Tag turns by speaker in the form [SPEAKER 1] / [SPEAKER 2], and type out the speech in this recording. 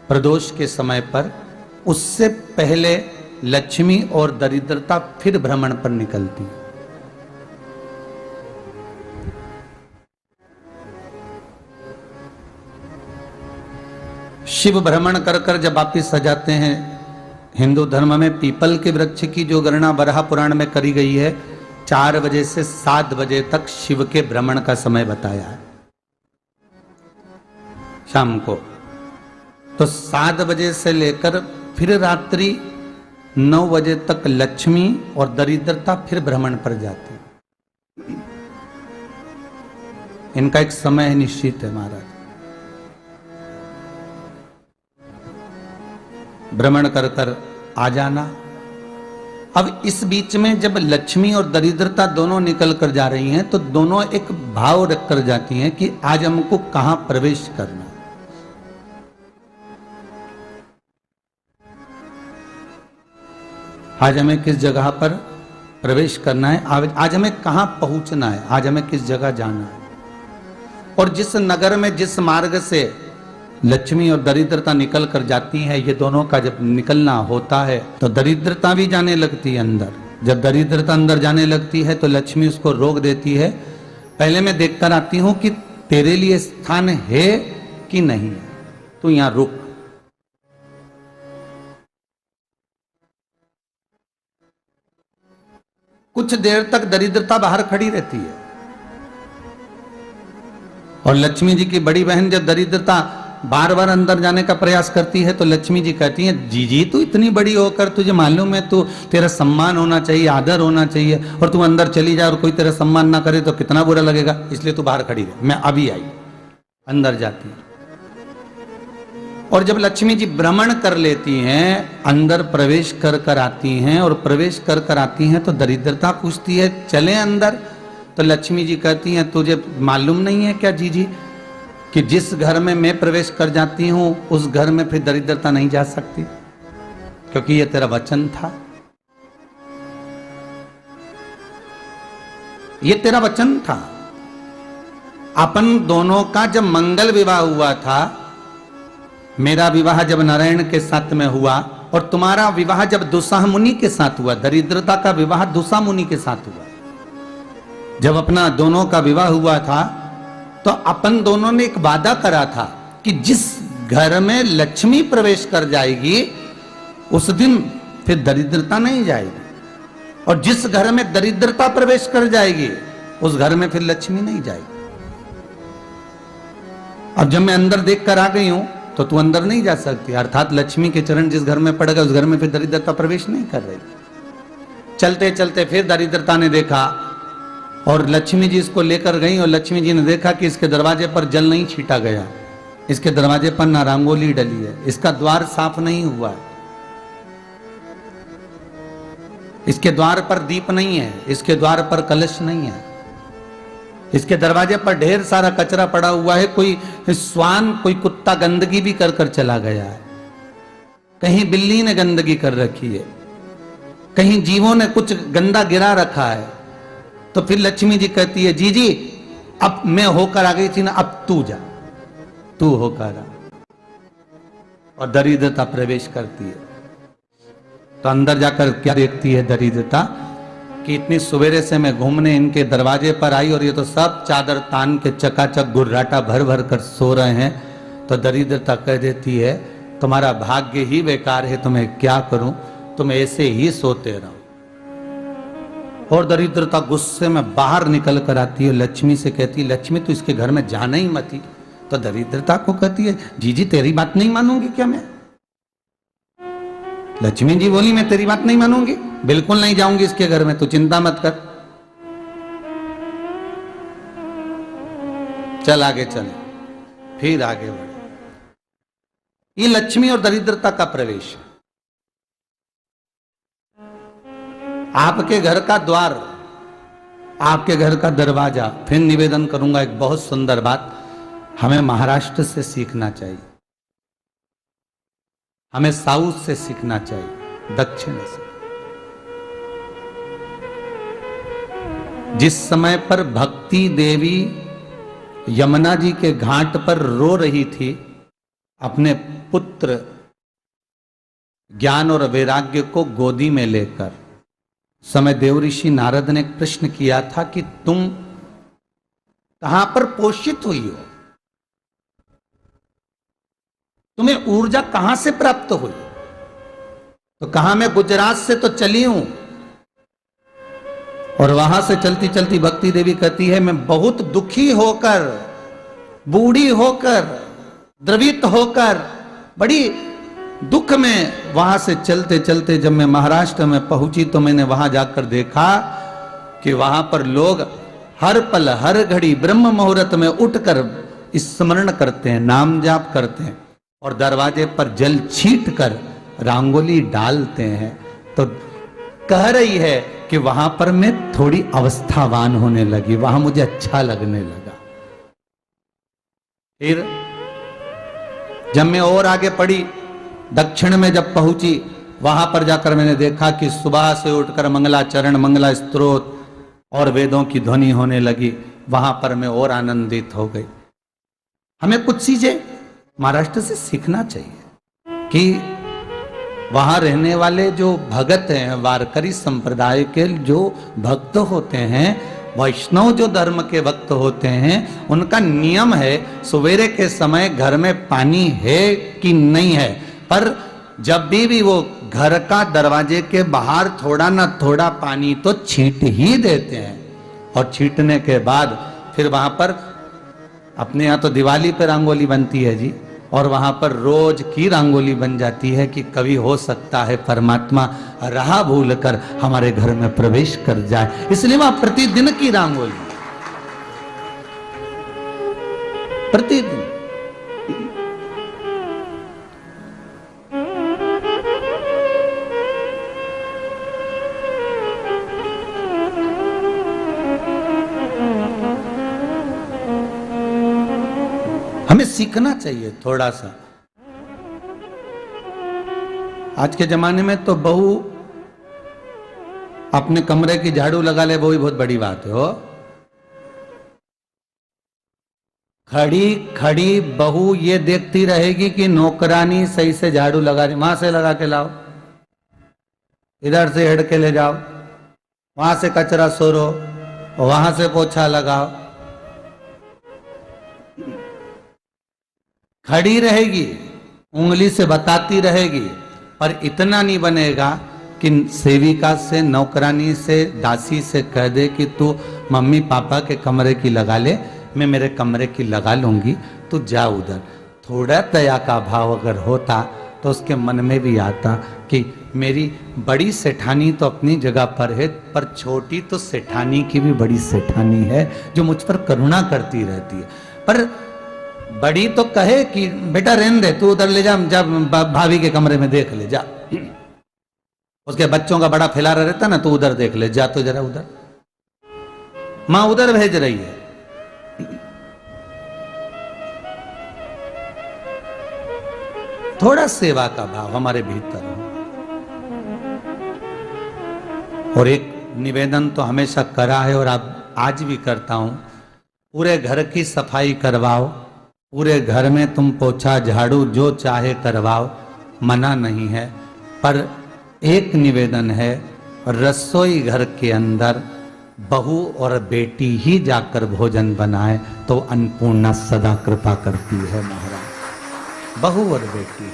[SPEAKER 1] प्रदोष के समय पर, उससे पहले लक्ष्मी और दरिद्रता फिर भ्रमण पर निकलती है। शिव भ्रमण कर कर जब वापिस आ जाते हैं, हिंदू धर्म में पीपल के वृक्ष की जो गणना वराह पुराण में करी गई है, 4 बजे से 7 बजे तक शिव के भ्रमण का समय बताया है शाम को। तो 7 बजे से लेकर फिर रात्रि 9 बजे तक लक्ष्मी और दरिद्रता फिर भ्रमण पर जाती है। इनका एक समय निश्चित है महाराज। भ्रमण कर कर आ जाना। अब इस बीच में जब लक्ष्मी और दरिद्रता दोनों निकल कर जा रही हैं, तो दोनों एक भाव रख कर जाती हैं कि आज हमको कहां प्रवेश करना है। आज हमें किस जगह पर प्रवेश करना है, आज हमें कहां पहुंचना है, आज हमें किस जगह जाना है। और जिस नगर में जिस मार्ग से लक्ष्मी और दरिद्रता निकल कर जाती है, ये दोनों का जब निकलना होता है तो दरिद्रता भी जाने लगती है अंदर। जब दरिद्रता अंदर जाने लगती है तो लक्ष्मी उसको रोक देती है। पहले मैं देखकर आती हूं कि तेरे लिए स्थान है कि नहीं है, तू यहां रुक। कुछ देर तक दरिद्रता बाहर खड़ी रहती है और लक्ष्मी जी की बड़ी बहन जब दरिद्रता बार बार अंदर जाने का प्रयास करती है तो लक्ष्मी जी कहती हैं, जीजी तू इतनी बड़ी होकर तुझे मालूम है तू तेरा सम्मान होना चाहिए, आदर होना चाहिए, और तू अंदर चली जा और कोई तेरा सम्मान ना करे तो कितना बुरा लगेगा, इसलिए तू बाहर खड़ी रहे। मैं अभी आई। अंदर जाती है और जब लक्ष्मी जी भ्रमण कर लेती हैं, अंदर प्रवेश कर कर आती हैं, और प्रवेश कर कर आती हैं तो दरिद्रता पूछती है चले अंदर। तो लक्ष्मी जी कहती हैं, तुझे मालूम नहीं है क्या जीजी कि जिस घर में मैं प्रवेश कर जाती हूं उस घर में फिर दरिद्रता नहीं जा सकती, क्योंकि ये तेरा वचन था, ये तेरा वचन था। अपन दोनों का जब मंगल विवाह हुआ था, मेरा विवाह जब नारायण के साथ में हुआ और तुम्हारा विवाह जब दुसाह मुनि के साथ हुआ, दरिद्रता का विवाह दुसा मुनि के साथ हुआ। जब अपना दोनों का विवाह हुआ था तो अपन दोनों ने एक वादा करा था कि जिस घर में लक्ष्मी प्रवेश कर जाएगी उस दिन फिर दरिद्रता नहीं जाएगी, और जिस घर में दरिद्रता प्रवेश कर जाएगी उस घर में फिर लक्ष्मी नहीं जाएगी। अब जब मैं अंदर देख कर आ गई हूं तो तू अंदर नहीं जा सकती, अर्थात लक्ष्मी के चरण जिस घर में पड़ गए उस घर में फिर दरिद्रता प्रवेश नहीं कर रही। चलते चलते फिर दरिद्रता ने देखा और लक्ष्मी जी इसको लेकर गई, और लक्ष्मी जी ने देखा कि इसके दरवाजे पर जल नहीं छीटा गया, इसके दरवाजे पर ना रंगोली डली है, इसका द्वार साफ नहीं हुआ है, इसके द्वार पर दीप नहीं है, इसके द्वार पर कलश नहीं है, इसके दरवाजे पर ढेर सारा कचरा पड़ा हुआ है, कोई श्वान कोई कुत्ता गंदगी भी कर कर चला गया है, कहीं बिल्ली ने गंदगी कर रखी है, कहीं जीवों ने कुछ गंदा गिरा रखा है। तो फिर लक्ष्मी जी कहती है, जी जी अब मैं होकर आ गई थी ना, अब तू जा, तू होकर आ। और दरिद्रता प्रवेश करती है। तो अंदर जाकर क्या देखती है दरिद्रता कि इतनी सवेरे से मैं घूमने इनके दरवाजे पर आई और ये तो सब चादर तान के चकाचक गुर्राटा भर भर कर सो रहे हैं। तो दरिद्रता कह देती है, तुम्हारा भाग्य ही बेकार है, तुम्हें क्या करूं, तुम ऐसे ही सोते रहो। और दरिद्रता गुस्से में बाहर निकल कर आती है, लक्ष्मी से कहती है, लक्ष्मी तू इसके घर में जाना ही मत ही। तो दरिद्रता को कहती है, जीजी तेरी बात नहीं मानूंगी क्या मैं? लक्ष्मी जी बोली, मैं तेरी बात नहीं मानूंगी, बिल्कुल नहीं जाऊंगी इसके घर में, तू चिंता मत कर, चल आगे चले। फिर आगे बढ़े। ये लक्ष्मी और दरिद्रता का प्रवेश है। आपके घर का द्वार, आपके घर का दरवाजा। फिर निवेदन करूंगा एक बहुत सुंदर बात, हमें महाराष्ट्र से सीखना चाहिए, हमें साउथ से सीखना चाहिए, दक्षिण से। जिस समय पर भक्ति देवी यमुना जी के घाट पर रो रही थी अपने पुत्र ज्ञान और वैराग्य को गोदी में लेकर समय देव ऋषि नारद ने एक प्रश्न किया था कि तुम कहां पर पोषित हुई हो, तुम्हें ऊर्जा कहां से प्राप्त हुई? तो कहा मैं गुजरात से तो चली हूं। और वहां से चलती चलती भक्ति देवी कहती है मैं बहुत दुखी होकर, बूढ़ी होकर, द्रवित होकर, बड़ी दुख में वहां से चलते चलते जब मैं महाराष्ट्र में पहुंची तो मैंने वहां जाकर देखा कि वहां पर लोग हर पल हर घड़ी ब्रह्म मुहूर्त में उठकर स्मरण करते हैं, नाम जाप करते हैं और दरवाजे पर जल छीट कर रंगोली डालते हैं। तो कह रही है कि वहां पर मैं थोड़ी अवस्थावान होने लगी, वहां मुझे अच्छा लगने लगा। फिर जब मैं और आगे पढ़ी, दक्षिण में जब पहुंची, वहां पर जाकर मैंने देखा कि सुबह से उठकर मंगलाचरण, मंगला स्तोत्र और वेदों की ध्वनि होने लगी। वहां पर मैं और आनंदित हो गई। हमें कुछ चीजें महाराष्ट्र से सीखना चाहिए कि वहां रहने वाले जो भगत हैं, वारकरी संप्रदाय के जो भक्त होते हैं, वैष्णव जो धर्म के भक्त होते हैं, उनका नियम है सवेरे के समय घर में पानी है कि नहीं है, पर जब भी वो घर का दरवाजे के बाहर थोड़ा ना थोड़ा पानी तो छींट ही देते हैं। और छींटने के बाद फिर वहां पर अपने यहाँ तो दिवाली पे रंगोली बनती है जी, और वहां पर रोज की रंगोली बन जाती है कि कभी हो सकता है परमात्मा राह भूल कर हमारे घर में प्रवेश कर जाए, इसलिए वहां प्रतिदिन की रंगोली, प्रतिदिन। हमें सीखना चाहिए थोड़ा सा। आज के जमाने में तो बहू अपने कमरे की झाड़ू लगा ले, वो ही बहुत बड़ी बात है। हो खड़ी खड़ी बहू ये देखती रहेगी कि नौकरानी सही से झाड़ू लगा रही, वहां से लगा के लाओ, इधर से हेड के ले जाओ, वहां से कचरा सोरो, वहां से पोछा लगाओ। खड़ी रहेगी, उंगली से बताती रहेगी, पर इतना नहीं बनेगा कि सेविका से, नौकरानी से, दासी से कह दे कि तू मम्मी पापा के कमरे की लगा ले, मैं मेरे कमरे की लगा लूंगी, तू जा उधर। थोड़ा दया का भाव अगर होता तो उसके मन में भी आता कि मेरी बड़ी सेठानी तो अपनी जगह पर है, पर छोटी तो सेठानी की भी बड़ी सेठानी है जो मुझ पर करुणा करती रहती है। पर बड़ी तो कहे कि बेटा रहने दे, तू उधर ले जा, जब भाभी के कमरे में देख ले जा, उसके बच्चों का बड़ा फैलारा रहता ना, तू उधर देख ले जा, तो जरा उधर, मां उधर भेज रही है। थोड़ा सेवा का भाव हमारे भीतर हो। और एक निवेदन तो हमेशा करा है और अब आज भी करता हूं, पूरे घर की सफाई करवाओ, पूरे घर में तुम पोछा झाड़ू जो चाहे करवाओ, मना नहीं है, पर एक निवेदन है, रसोई घर के अंदर बहू और बेटी ही जाकर भोजन बनाए तो अन्नपूर्णा सदा कृपा करती है महाराज। बहू और बेटी ही।